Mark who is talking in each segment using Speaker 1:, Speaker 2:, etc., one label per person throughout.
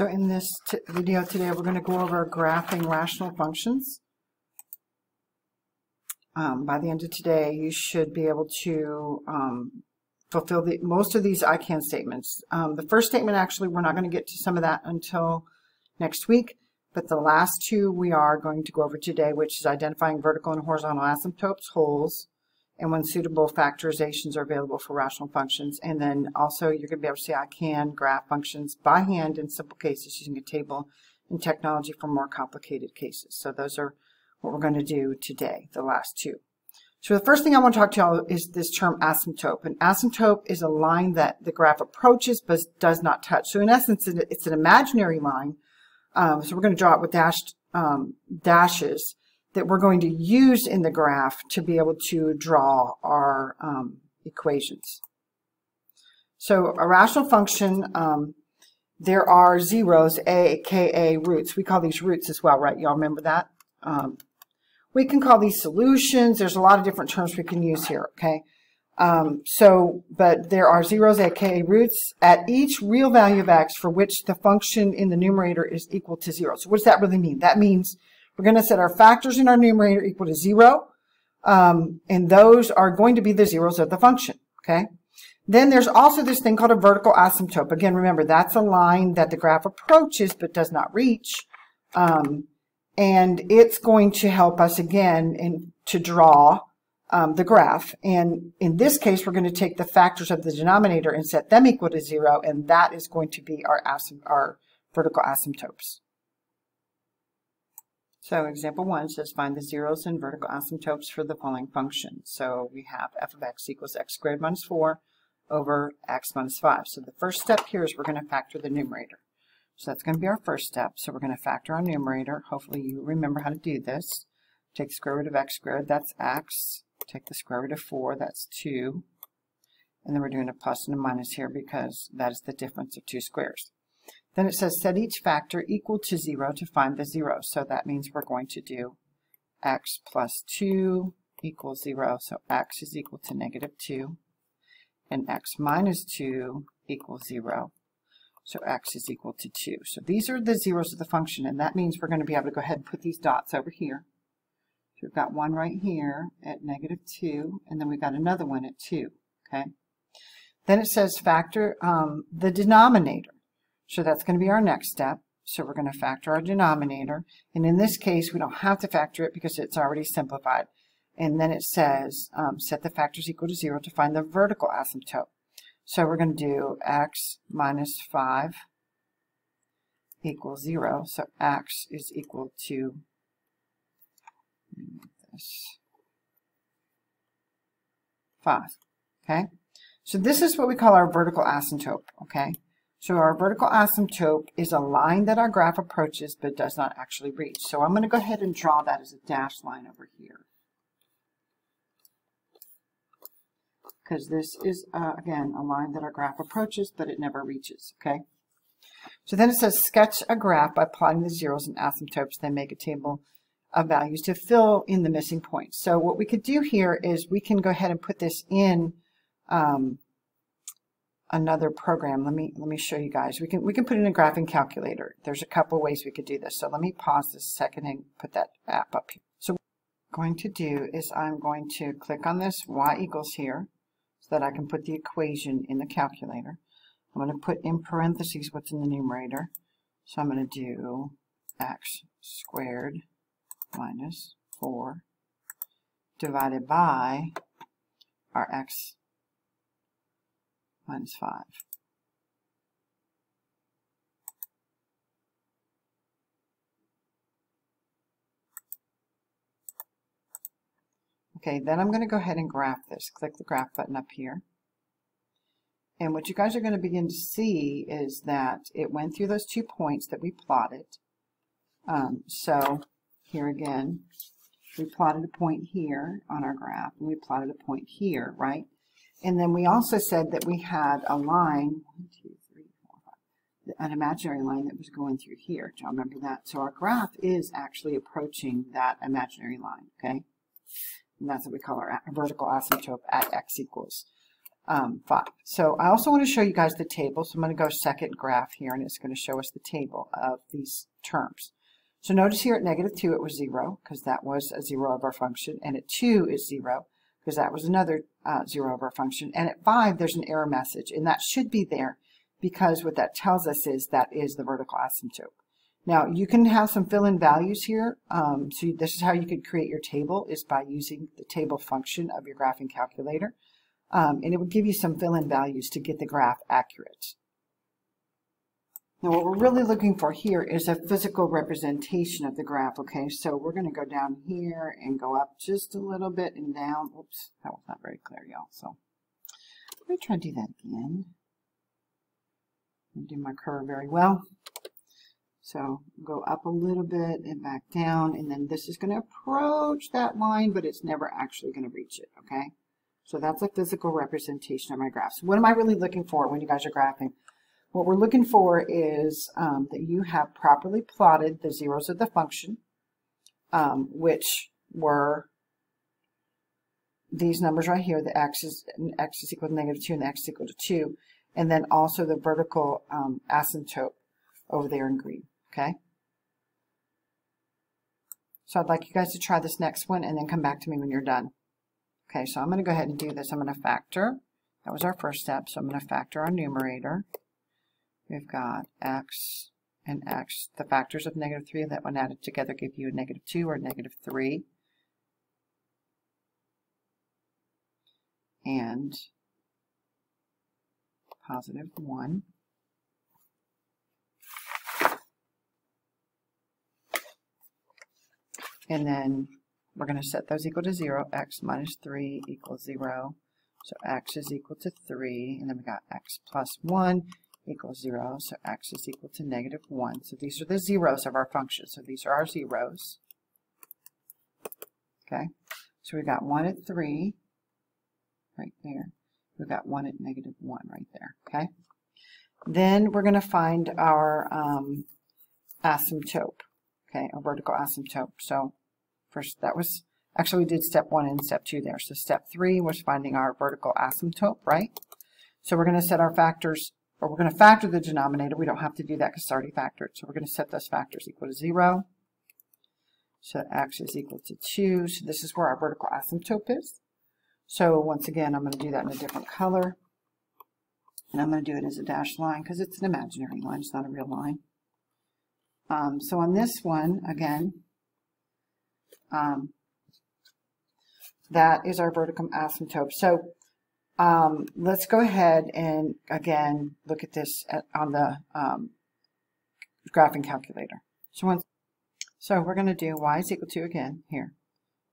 Speaker 1: So in this video today, we're going to go over graphing rational functions. By the end of today, you should be able to fulfill most of these I can statements. The first statement, actually, we're not going to get to some of that until next week, but the last two we are going to go over today, which is identifying vertical and horizontal asymptotes, holes, and when suitable factorizations are available for rational functions. And then also you're going to be able to say I can graph functions by hand in simple cases using a table, and technology for more complicated cases. So those are what we're going to do today, the last two. So the first thing I want to talk to y'all is this term asymptote. An asymptote is a line that the graph approaches but does not touch. So in essence, it's an imaginary line. So we're going to draw it with dashes that we're going to use in the graph to be able to draw our equations. So a rational function, there are zeros, aka roots. We call these roots as well, right? Y'all remember that? We can call these solutions. There's a lot of different terms we can use here, okay? But there are zeros, aka roots, at each real value of x for which the function in the numerator is equal to 0. So what does that really mean? That means we're going to set our factors in our numerator equal to 0, and those are going to be the zeros of the function, okay? Then there's also this thing called a vertical asymptote. Again, remember, that's a line that the graph approaches but does not reach, and it's going to help us, again, to draw the graph. And in this case, we're going to take the factors of the denominator and set them equal to 0, and that is going to be our vertical asymptotes. So example 1 says find the zeros and vertical asymptotes for the following function. So we have f of x equals x squared minus 4 over x minus 5. So the first step here is we're going to factor the numerator. So that's going to be our first step. So we're going to factor our numerator. Hopefully you remember how to do this. Take the square root of x squared, that's x. Take the square root of 4, that's 2. And then we're doing a plus and a minus here because that is the difference of two squares. Then it says set each factor equal to 0 to find the zeros. So that means we're going to do x plus 2 equals 0. So x is equal to negative 2. And x minus 2 equals 0. So x is equal to 2. So these are the zeros of the function, and that means we're going to be able to go ahead and put these dots over here. So we've got one right here at negative 2, and then we've got another one at 2. Okay. Then it says factor the denominator. So that's going to be our next step. So we're going to factor our denominator. And in this case, we don't have to factor it because it's already simplified. And then it says set the factors equal to 0 to find the vertical asymptote. So we're going to do x minus 5 equals 0. So x is equal to 5. Okay. So this is what we call our vertical asymptote. Okay. So our vertical asymptote is a line that our graph approaches but does not actually reach. So I'm going to go ahead and draw that as a dashed line over here. Because this is, again, a line that our graph approaches but it never reaches. Okay. So then it says sketch a graph by plotting the zeros and asymptotes, then make a table of values to fill in the missing points. So what we could do here is we can go ahead and put this in another program. Let me show you guys. We can put in a graphing calculator. There's a couple of ways we could do this. So let me pause this a second and put that app up here. So what I'm going to do is I'm going to click on this y equals here so that I can put the equation in the calculator. I'm going to put in parentheses what's in the numerator. So I'm going to do x squared minus 4 divided by our x minus 5. Okay, then I'm going to go ahead and graph this. Click the graph button up here. And what you guys are going to begin to see is that it went through those 2 points that we plotted. So here again, we plotted a point here on our graph, and we plotted a point here, right? And then we also said that we had a line, 1, 2, 3, 4, 5, an imaginary line that was going through here. Do you remember that? So our graph is actually approaching that imaginary line, okay? And that's what we call our vertical asymptote at x equals 5. So I also want to show you guys the table. So I'm going to go second graph here, and it's going to show us the table of these terms. So notice here at -2 it was 0 because that was a 0 of our function, and at 2 is 0 because that was another 0 of our function, and at 5 there's an error message, and that should be there because what that tells us is that is the vertical asymptote. Now you can have some fill-in values here. So this is how you could create your table, is by using the table function of your graphing calculator. And it would give you some fill-in values to get the graph accurate. Now what we're really looking for here is a physical representation of the graph, okay? So we're going to go down here and go up just a little bit and down. Oops, that was not very clear, y'all. So let me try to do that again. I do my curve very well. So go up a little bit and back down, and then this is going to approach that line, but it's never actually going to reach it, okay? So that's a physical representation of my graph. So what am I really looking for when you guys are graphing? What we're looking for is that you have properly plotted the zeros of the function, which were these numbers right here, the x is equal to -2 and the x is equal to 2, and then also the vertical asymptote over there in green, okay? So I'd like you guys to try this next one and then come back to me when you're done. Okay, so I'm going to go ahead and do this. I'm going to factor. That was our first step, so I'm going to factor our numerator. We've got x and x. The factors of -3 that when added together give you a -2 or -3. And +1. And then we're going to set those equal to 0. X minus 3 equals 0. So x is equal to 3. And then we got x plus 1 equals 0. So x is equal to -1. So these are the zeros of our function. So these are our zeros. Okay. So we got 1 at 3 right there. We've got 1 at -1 right there. Okay. Then we're going to find our asymptote. Okay, a vertical asymptote. So first, that was, actually we did step 1 and step 2 there. So step 3 was finding our vertical asymptote, right? So we're going to set our factors, or we're going to factor the denominator. We don't have to do that because it's already factored. So we're going to set those factors equal to 0. So x is equal to 2. So this is where our vertical asymptote is. So once again, I'm going to do that in a different color. And I'm going to do it as a dashed line because it's an imaginary line. It's not a real line. So on this one, again, that is our vertical asymptote. So let's go ahead and, again, look at this on the graphing calculator. So we're going to do y is equal to, again, here.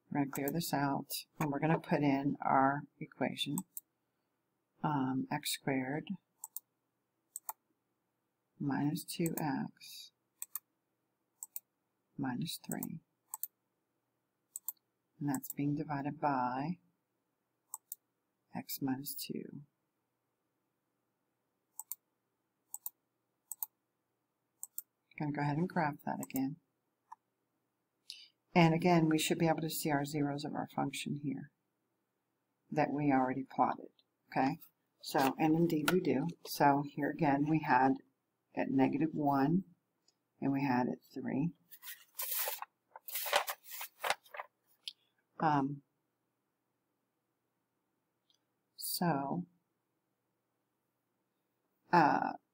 Speaker 1: We're going to clear this out, and we're going to put in our equation, x squared minus 2x minus 3. And that's being divided by x minus 2. I'm going to go ahead and graph that again. And again, we should be able to see our zeros of our function here that we already plotted. Okay? So, and indeed we do. So here again, we had at -1 and we had at 3.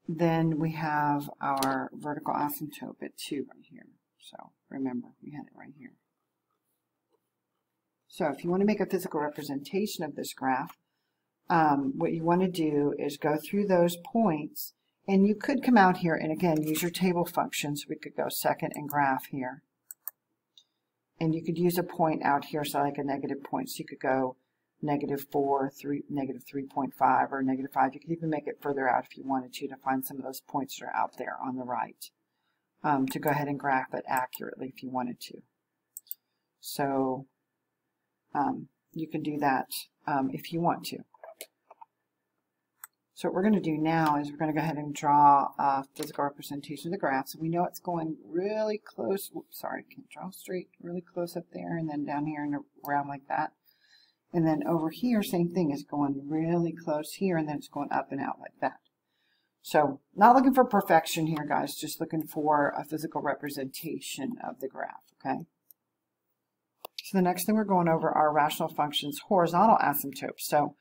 Speaker 1: Then we have our vertical asymptote at 2 right here. So remember, we had it right here. So if you want to make a physical representation of this graph, what you want to do is go through those points, and you could come out here and again use your table functions. We could go second and graph here. And you could use a point out here, so like a negative point. So you could go -4, -3.5, or -5. You could even make it further out if you wanted to find some of those points that are out there on the right. To go ahead and graph it accurately if you wanted to. So you can do that if you want to. So what we're going to do now is we're going to go ahead and draw a physical representation of the graph. So we know it's going really close. Oops, sorry, can't draw straight. Really close up there and then down here and around like that. And then over here, same thing, is going really close here, and then it's going up and out like that. So not looking for perfection here, guys, just looking for a physical representation of the graph, okay? So the next thing we're going over are rational functions' horizontal asymptotes. So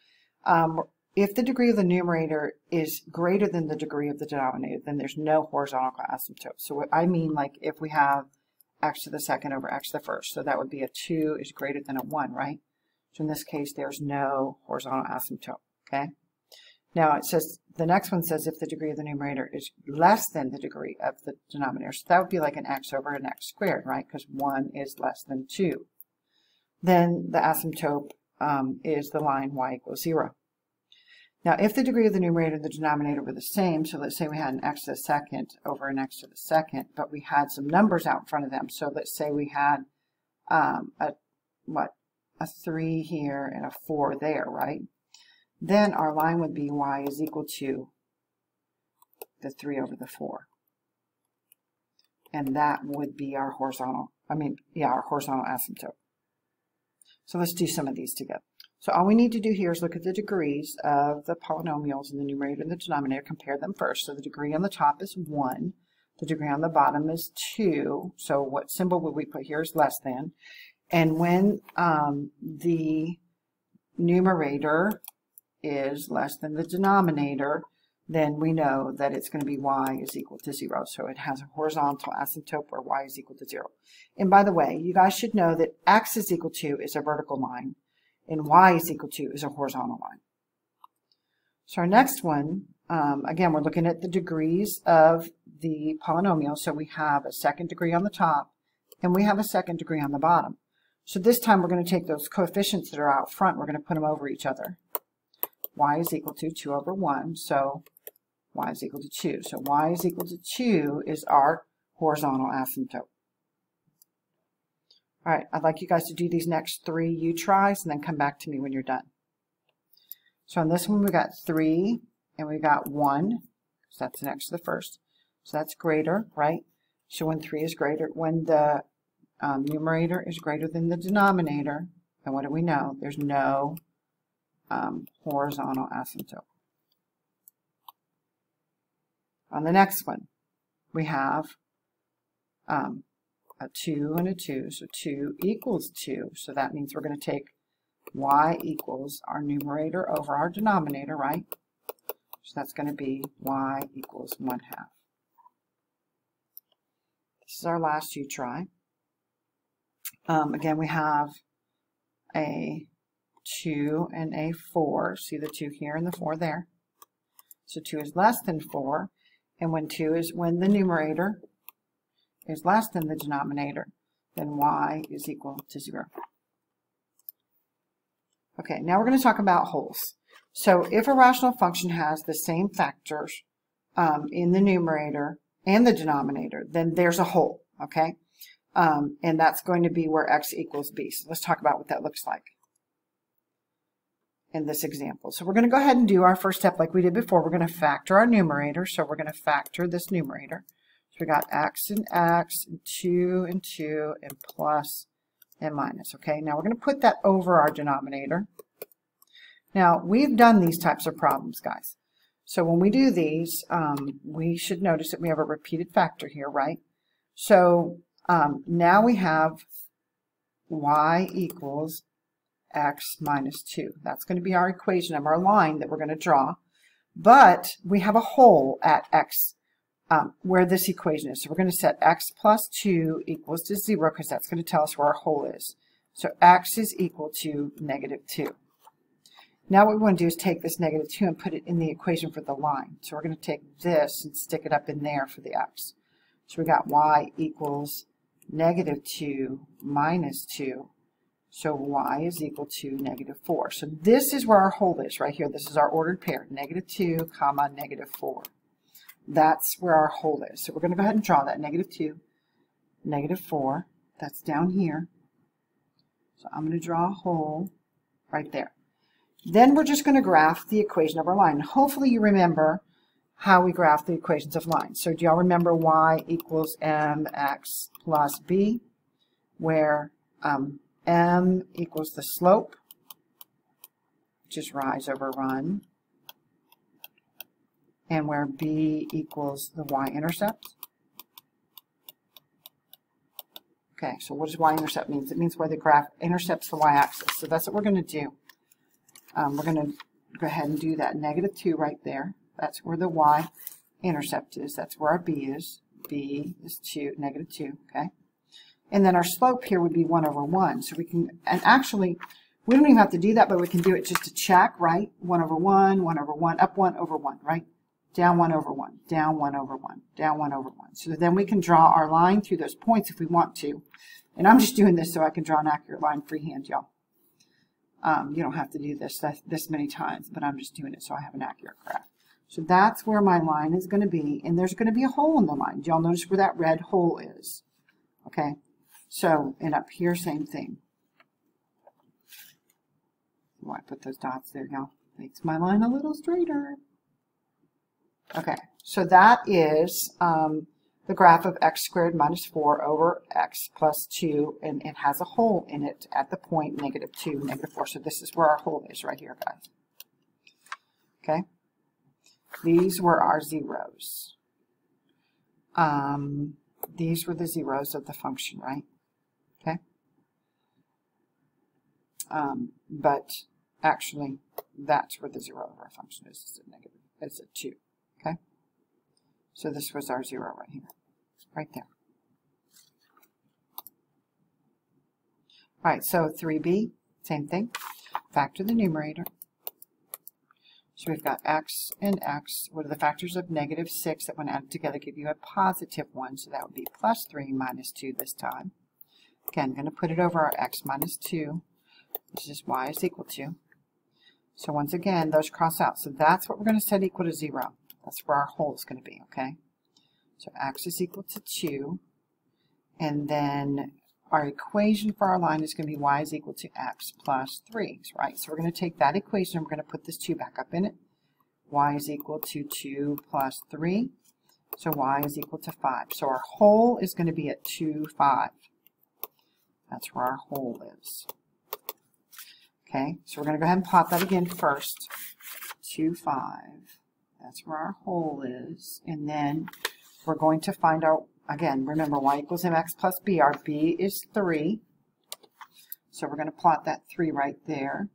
Speaker 1: if the degree of the numerator is greater than the degree of the denominator, then there's no horizontal asymptote. So what I mean, like if we have x to the second over x to the first, so that would be a 2 is greater than a 1, right? So in this case, there's no horizontal asymptote, okay? Now it says, the next one says if the degree of the numerator is less than the degree of the denominator. So that would be like an x over an x squared, right? Because 1 is less than 2. Then the asymptote is the line y equals 0. Now if the degree of the numerator and the denominator were the same, so let's say we had an x to the second over an x to the second, but we had some numbers out in front of them. So let's say we had a 3 here and a 4 there, right? Then our line would be y is equal to the 3 over the 4. And that would be our horizontal, our horizontal asymptote. So let's do some of these together. So all we need to do here is look at the degrees of the polynomials in the numerator and the denominator, compare them first. So the degree on the top is 1, the degree on the bottom is 2. So what symbol would we put here is less than. And when the numerator is less than the denominator, then we know that it's going to be y is equal to 0. So it has a horizontal asymptote where y is equal to 0. And by the way, you guys should know that x is equal to is a vertical line, and y is equal to is a horizontal line. So our next one, again, we're looking at the degrees of the polynomial. So we have a second degree on the top, and we have a second degree on the bottom. So this time we're going to take those coefficients that are out front, we're going to put them over each other. Y is equal to 2 over 1, so y is equal to 2. So y is equal to 2 is our horizontal asymptote. All right, I'd like you guys to do these next 3 U-tries and then come back to me when you're done. So on this one we got 3 and we got 1, so that's next to the first. So that's greater, right? So when 3 is greater, when the numerator is greater than the denominator, then what do we know? There's no horizontal asymptote. On the next one, we have a 2 and a 2, so 2 equals 2. So that means we're going to take y equals our numerator over our denominator, right? So that's going to be y equals 1/2. This is our last U-try. Again, we have a 2 and a 4. See the 2 here and the 4 there. So 2 is less than 4. And when the numerator is less than the denominator, then y is equal to 0. Okay, now we're going to talk about wholes. So if a rational function has the same factors in the numerator and the denominator, then there's a whole, okay? And that's going to be where x equals b. So let's talk about what that looks like in this example. So we're going to go ahead and do our first step like we did before. We're going to factor our numerator. So we're going to factor this numerator. So we got x, and 2 and 2, and plus and minus. Okay, now we're going to put that over our denominator. Now we've done these types of problems, guys. So when we do these, we should notice that we have a repeated factor here, right? So now we have y equals x minus 2. That's going to be our equation of our line that we're going to draw. But we have a hole at x where this equation is. So we're going to set x plus 2 equals to 0 because that's going to tell us where our hole is. So x is equal to -2. Now what we want to do is take this -2 and put it in the equation for the line. So we're going to take this and stick it up in there for the x. So we got y equals -2 minus 2. So y is equal to -4. So this is where our hole is right here. This is our ordered pair, -2, comma, -4. That's where our hole is. So we're going to go ahead and draw that, -2, -4. That's down here. So I'm going to draw a hole right there. Then we're just going to graph the equation of our line. Hopefully you remember how we graph the equations of lines. So do y'all remember y equals mx plus b, where m equals the slope which is rise over run, and where b equals the y-intercept. Okay, so what does y-intercept mean? It means where the graph intercepts the y-axis. So that's what we're going to do. We're going to go ahead and do that. -2 right there. That's where the y-intercept is. That's where our b is. B is -2, okay? And then our slope here would be 1 over 1. So we can, and actually, we don't even have to do that, but we can do it just to check, right? 1 over 1, 1 over 1, up 1 over 1, right? Down 1 over 1, down 1 over 1, down 1 over 1. So then we can draw our line through those points if we want to. And I'm just doing this so I can draw an accurate line freehand, y'all. You don't have to do this many times, but I'm just doing it so I have an accurate graph. So that's where my line is going to be, and there's going to be a hole in the line. Do y'all notice where that red hole is? Okay, so, and up here, same thing. Why put those dots there, y'all? Makes my line a little straighter. Okay, so that is the graph of x squared minus 4 over x plus 2, and it has a hole in it at the point -2, -4. So this is where our hole is right here, guys. Okay, these were our zeros. These were the zeros of the function, right? Okay, but actually, that's where the zero of our function is. It's a negative. It's a 2. Okay, so this was our 0 right here, right there. All right, so 3b, same thing. Factor the numerator. So we've got x and x. What are the factors of -6 that when added together give you a +1? So that would be +3 minus 2 this time. Again, I'm going to put it over our x minus 2, which is y is equal to. So once again, those cross out. So that's what we're going to set equal to 0. That's where our hole is going to be, okay? So x is equal to 2, and then our equation for our line is going to be y is equal to x plus 3, right? So we're going to take that equation and we're going to put this 2 back up in it. Y is equal to 2 plus 3, so y is equal to 5. So our hole is going to be at 2, 5. That's where our hole is. Okay, so we're going to go ahead and plot that again first. 2, 5. That's where our hole is. And then we're going to find out, again, remember y equals mx plus b. Our b is 3. So we're going to plot that 3 right there.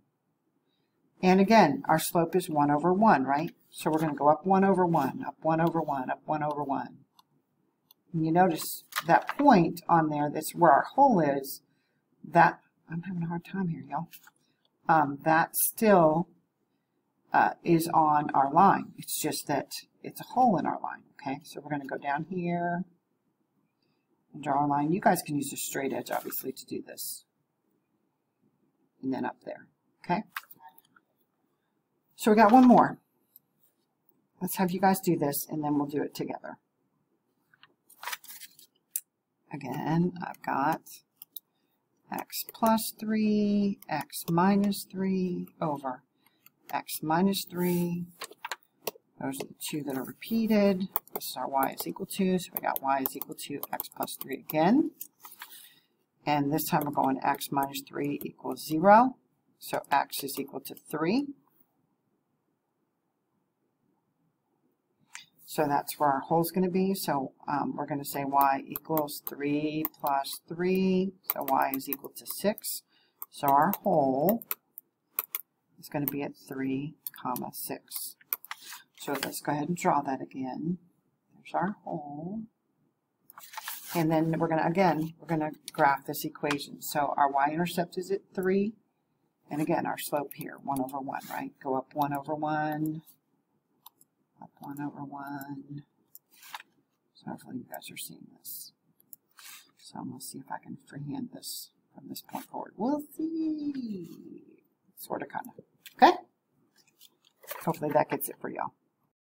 Speaker 1: And again, our slope is 1 over 1, right? So we're going to go up 1 over 1, up 1 over 1, up 1 over 1. And you notice that point on there, that's where our hole is, that, I'm having a hard time here, y'all. That still is on our line. It's just that it's a hole in our line, okay? So we're going to go down here and draw a line. You guys can use a straight edge, obviously, to do this. And then up there, okay? So we got one more. Let's have you guys do this, and then we'll do it together. Again, I've got x plus 3, x minus 3 over x minus 3. Those are the 2 that are repeated. This is our y is equal to, so we got y is equal to x plus 3 again. And this time we're going x minus 3 equals 0. So x is equal to 3. So that's where our hole is going to be. So we're going to say y equals 3 plus 3. So y is equal to 6. So our hole is going to be at 3, 6. So let's go ahead and draw that again. There's our hole. And then we're going to, again, we're going to graph this equation. So our y-intercept is at 3. And again, our slope here, 1 over 1, right? Go up 1 over 1. Up 1 over 1. So hopefully you guys are seeing this. So I'm going to see if I can freehand this from this point forward. We'll see. Sort of, kind of. Okay? Hopefully that gets it for y'all.